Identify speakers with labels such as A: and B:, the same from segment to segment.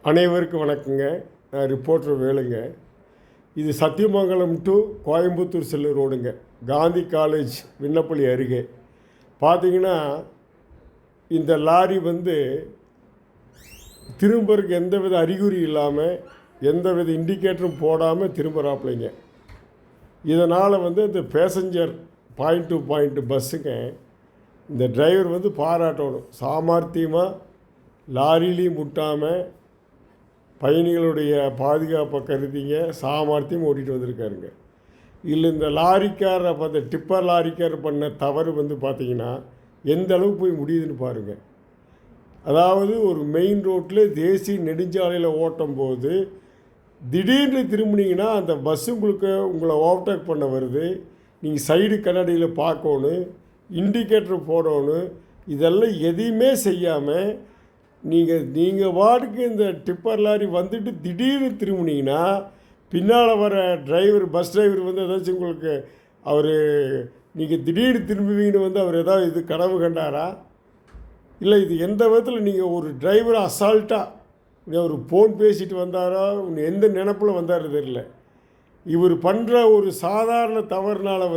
A: அனைவருக்கும் வணக்கங்க. நான் ரிப்போர்ட்டர் வேலுங்க. இது சத்தியமங்கலம் டு கோயம்புத்தூர் செல்லும் ரோடுங்க. காந்தி காலேஜ் விண்ணப்பள்ளி அருகே பார்த்தீங்கன்னா, இந்த லாரி திரும்புறதுக்கு எந்தவித அறிகுறி இல்லாமல், எந்தவித இண்டிகேட்டரும் போடாமல் திரும்புகிறாப்பிள்ளைங்க. இதனால் இந்த பேசஞ்சர் பாயிண்ட் டு பாயிண்ட் பஸ்ஸுங்க, இந்த டிரைவர் பாராட்டணும். சாமர்த்தியமாக லாரிலையும் முட்டாமல் பயணிகளுடைய பாதுகாப்பை கருதிங்க சாமர்த்தியம் ஓட்டிகிட்டு வந்திருக்காருங்க. இல்லை இந்த லாரிக்காரரை டிப்பர் லாரிக்கார் பண்ண தவறு பார்த்திங்கன்னா எந்த அளவுக்கு போய் முடியுதுன்னு பாருங்கள். அதாவது ஒரு மெயின் ரோட்டில் தேசிய நெடுஞ்சாலையில் ஓட்டும் போது திடீர்னு திரும்பினீங்கன்னா அந்த பஸ்ஸு உங்களை ஓவர்டேக் பண்ண வருது. நீங்கள் சைடு கண்ணாடியில் பார்க்கணும், இண்டிகேட்டர் போடணும். இதெல்லாம் எதையுமே செய்யாமல் நீங்கள் வார்டுக்கு இந்த டிப்பர் லாரி திடீர்னு திரும்பினீங்கன்னா பின்னால் வர டிரைவர், பஸ் டிரைவர் ஏதாச்சும் உங்களுக்கு நீங்கள் திடீர்னு திரும்புவீங்கன்னு அவர் ஏதாவது கனவு கண்டாரா? இல்லை, இது எந்த விதத்தில் நீங்கள் ஒரு டிரைவர் அசால்ட்டாக ஒரு ஃபோன் பேசிட்டு வந்தாரோ, எந்த நினப்பில் வந்தார் தெரியல. இவர் பண்ணுற ஒரு சாதாரண தவறுனால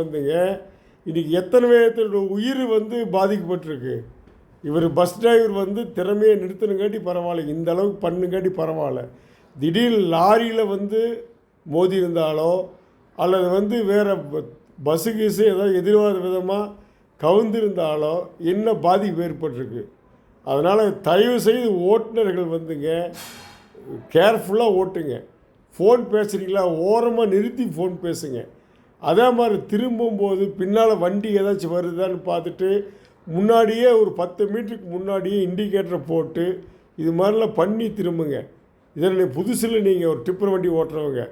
A: இன்றைக்கி எத்தனை பேர்த்தோட உயிர் பாதிக்கப்பட்டிருக்கு. இவர் பஸ் டிரைவர் திறமையை நிறுத்தணுங்காட்டி பரவாயில்ல, இந்த அளவுக்கு பண்ணுங்காட்டி பரவாயில்ல. திடீர்னு லாரியில் மோதி இருந்தாலோ அல்லது வேறு பஸ்ஸு கீஸு ஏதாவது எதிர்பாராத விதமாக கவுந்திருந்தாலோ என்ன பாதிப்பு ஏற்பட்டிருக்கு. அதனால் தயவுசெய்து ஓட்டுநர்கள் கேர்ஃபுல்லாக ஓட்டுங்க. ஃபோன் பேசுகிறீங்களா, ஓரமாக நிறுத்தி ஃபோன் பேசுங்க. அதே மாதிரி திரும்பும்போது பின்னால் வண்டி ஏதாச்சும் வருதான்னு பார்த்துட்டு முன்னாடியே ஒரு 10 மீட்டருக்கு முன்னாடியே இண்டிகேட்டரை போட்டு இது மாதிரிலாம் பண்ணி திரும்புங்க. இதில் புதுசில் நீங்கள் ஒரு டிப்பர் வண்டி ஓட்டுறவங்க